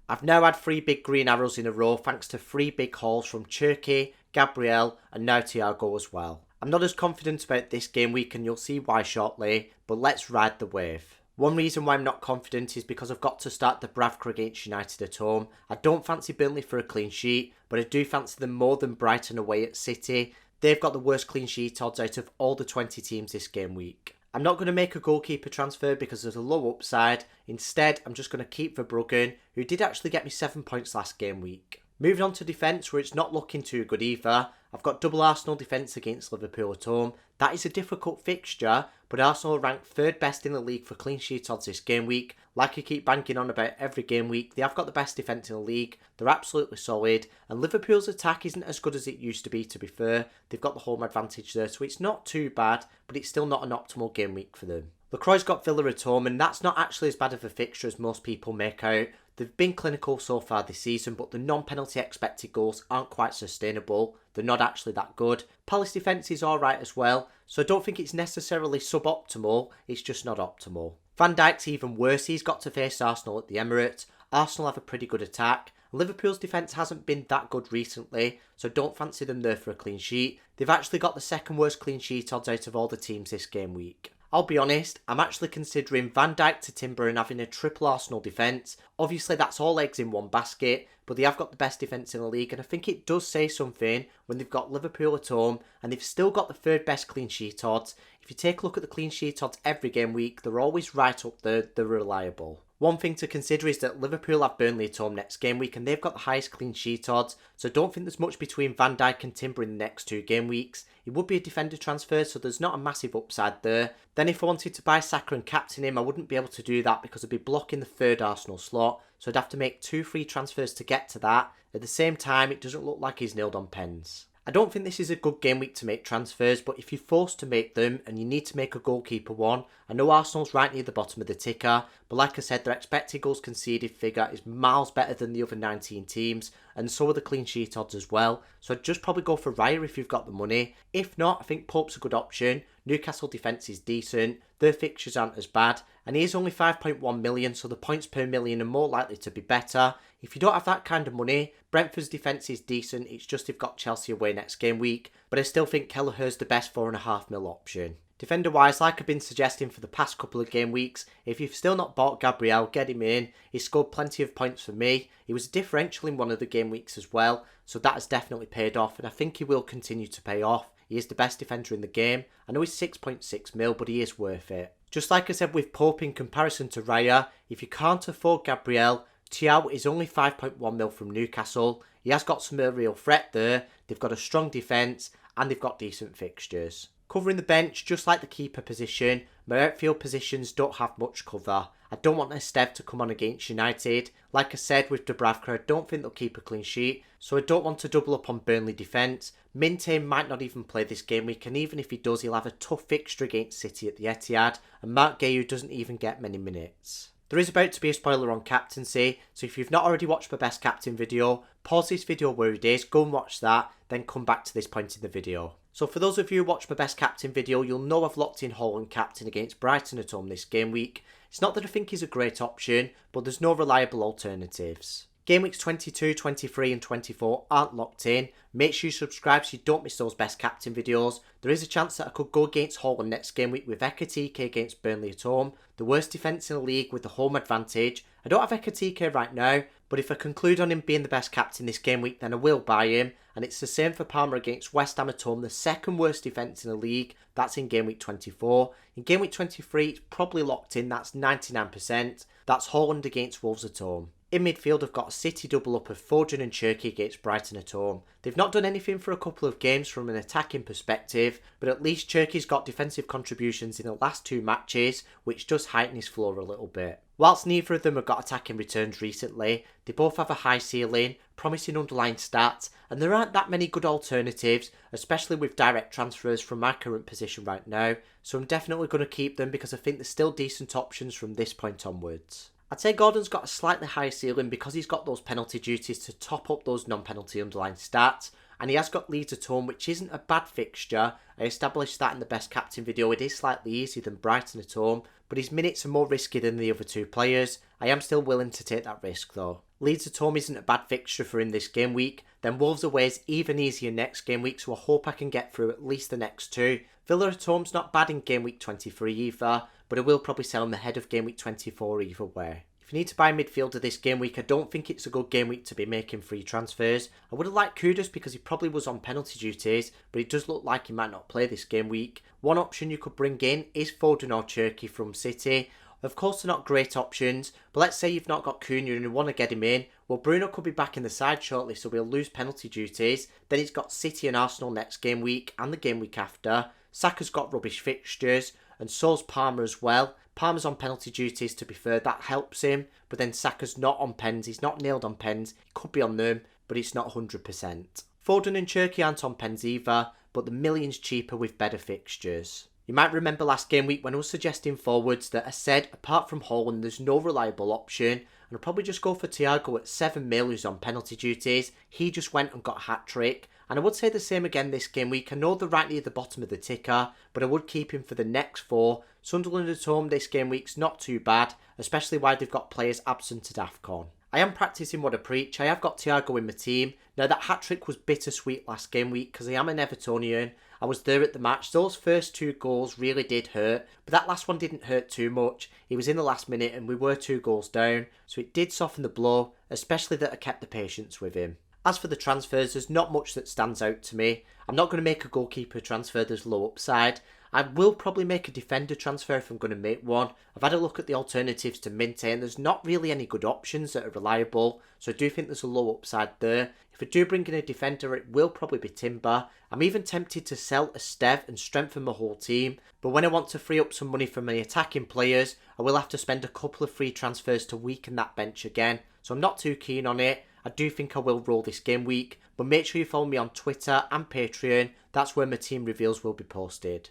I've now had 3 big green arrows in a row thanks to 3 big hauls from Cherky, Gabriel and now Thiago as well. I'm not as confident about this game week and you'll see why shortly, but let's ride the wave. One reason why I'm not confident is because I've got to start the Bravka against United at home. I don't fancy Burnley for a clean sheet, but I do fancy them more than Brighton away at City. They've got the worst clean sheet odds out of all the 20 teams this game week. I'm not going to make a goalkeeper transfer because there's a low upside. Instead, I'm just going to keep Verbruggen, who did actually get me 7 points last game week. Moving on to defence, where it's not looking too good either. I've got double Arsenal defence against Liverpool at home. That is a difficult fixture, but Arsenal are ranked 3rd best in the league for clean sheet odds this game week. Like I keep banking on about every game week, they have got the best defence in the league. They're absolutely solid, and Liverpool's attack isn't as good as it used to be fair. They've got the home advantage there, so it's not too bad, but it's still not an optimal game week for them. Lacroix's got Villa at home, and that's not actually as bad of a fixture as most people make out. They've been clinical so far this season, but the non-penalty expected goals aren't quite sustainable. They're not actually that good. Palace defence is alright as well, so I don't think it's necessarily suboptimal, it's just not optimal. Van Dijk's even worse, he's got to face Arsenal at the Emirates. Arsenal have a pretty good attack. Liverpool's defence hasn't been that good recently, so don't fancy them there for a clean sheet. They've actually got the 2nd worst clean sheet odds out of all the teams this game week. I'll be honest, I'm actually considering Van Dijk to Timber and having a triple Arsenal defence. Obviously that's all eggs in one basket, but they have got the best defence in the league, and I think it does say something when they've got Liverpool at home and they've still got the 3rd best clean sheet odds. If you take a look at the clean sheet odds every game week, they're always right up there, they're reliable. One thing to consider is that Liverpool have Burnley at home next game week and they've got the highest clean sheet odds, so I don't think there's much between Van Dijk and Timber in the next 2 game weeks. It would be a defender transfer, so there's not a massive upside there. Then if I wanted to buy Saka and captain him, I wouldn't be able to do that because I'd be blocking the 3rd Arsenal slot, so I'd have to make 2 free transfers to get to that. At the same time, it doesn't look like he's nailed on pens. I don't think this is a good game week to make transfers, but if you're forced to make them and you need to make a goalkeeper one, I know Arsenal's right near the bottom of the ticker, but like I said, their expected goals conceded figure is miles better than the other 19 teams, and so are the clean sheet odds as well, so I'd just probably go for Raya if you've got the money. If not, I think Pope's a good option. Newcastle defence is decent, their fixtures aren't as bad, and he is only 5.1 million, so the points per million are more likely to be better. If you don't have that kind of money, Brentford's defence is decent, it's just they've got Chelsea away next game week, but I still think Kelleher's the best 4.5 mil option. Defender wise, like I've been suggesting for the past couple of game weeks, if you've still not bought Gabriel, get him in. He scored plenty of points for me. He was a differential in one of the game weeks as well, so that has definitely paid off, and I think he will continue to pay off. He is the best defender in the game. I know he's 6.6 mil, but he is worth it. Just like I said with Pope in comparison to Raya, if you can't afford Gabriel, Thiago is only 5.1 mil from Newcastle. He has got some real threat there. They've got a strong defence and they've got decent fixtures. Covering the bench, just like the keeper position, my outfield positions don't have much cover. I don't want Estev to come on against United. Like I said with Dubravka, I don't think they'll keep a clean sheet, so I don't want to double up on Burnley defence. Minte might not even play this game week, and even if he does, he'll have a tough fixture against City at the Etihad, and Mark Guehi doesn't even get many minutes. There is about to be a spoiler on captaincy, so if you've not already watched my best captain video, pause this video where it is, go and watch that, then come back to this point in the video. So for those of you who watched my best captain video, you'll know I've locked in Haaland captain against Brighton at home this game week. It's not that I think he's a great option, but there's no reliable alternatives. Game weeks 22, 23 and 24 aren't locked in. Make sure you subscribe so you don't miss those best captain videos. There is a chance that I could go against Haaland next game week with Ekatike against Burnley at home. The worst defence in the league with the home advantage. I don't have Ekatike right now, but if I conclude on him being the best captain this game week, then I will buy him. And it's the same for Palmer against West Ham at home, the 2nd worst defence in the league. That's in game week 24. In game week 23, it's probably locked in, that's 99%. That's Haaland against Wolves at home. In midfield, I've got a City double up of Foden and Cherky against Brighton at home. They've not done anything for a couple of games from an attacking perspective, but at least Cherky's got defensive contributions in the last 2 matches, which does heighten his floor a little bit. Whilst neither of them have got attacking returns recently, they both have a high ceiling, promising underlying stats, and there aren't that many good alternatives, especially with direct transfers from my current position right now, so I'm definitely going to keep them because I think there's still decent options from this point onwards. I'd say Gordon's got a slightly higher ceiling because he's got those penalty duties to top up those non-penalty underlying stats, and he has got Leeds at home, which isn't a bad fixture. I established that in the best captain video. It is slightly easier than Brighton at home, but his minutes are more risky than the other 2 players. I am still willing to take that risk though. Leeds at home isn't a bad fixture for in this game week, then Wolves away is even easier next game week, so I hope I can get through at least the next two. Villa at home's not bad in game week 23 either, but I will probably sell them ahead of game week 24 either way. If you need to buy a midfielder this game week, I don't think it's a good game week to be making free transfers. I would have liked Kudus because he probably was on penalty duties, but it does look like he might not play this game week. One option you could bring in is Foden or Cherki from City. Of course, they're not great options, but let's say you've not got Cunha and you want to get him in. Well, Bruno could be back in the side shortly, so we'll lose penalty duties. Then he's got City and Arsenal next game week and the game week after. Saka's got rubbish fixtures, and so's Palmer as well. Palmer's on penalty duties, to be fair, that helps him, but then Saka's not on pens, he's not nailed on pens, he could be on them, but it's not 100%. Foden and Cherki aren't on pens either, but the millions cheaper with better fixtures. You might remember last game week when I was suggesting forwards that I said apart from Haaland there's no reliable option, and I'll probably just go for Thiago at 7 mil who's on penalty duties. He just went and got a hat-trick, and I would say the same again this game week. I know they're right near the bottom of the ticker, but I would keep him for the next four. Sunderland at home this game week's not too bad, especially while they've got players absent at AFCON. I am practising what I preach. I have got Thiago in my team. Now that hat-trick was bittersweet last game week because I am an Evertonian. I was there at the match. Those first two goals really did hurt, but that last one didn't hurt too much. He was in the last minute and we were 2 goals down, so it did soften the blow, especially that I kept the patience with him. As for the transfers, there's not much that stands out to me. I'm not going to make a goalkeeper transfer, there's low upside. I will probably make a defender transfer if I'm going to make one. I've had a look at the alternatives to Minte and there's not really any good options that are reliable, so I do think there's a low upside there. If I do bring in a defender, it will probably be Timber. I'm even tempted to sell a Stev and strengthen my whole team, but when I want to free up some money from my attacking players, I will have to spend a couple of free transfers to weaken that bench again, so I'm not too keen on it. I do think I will roll this game week, but make sure you follow me on Twitter and Patreon. That's where my team reveals will be posted.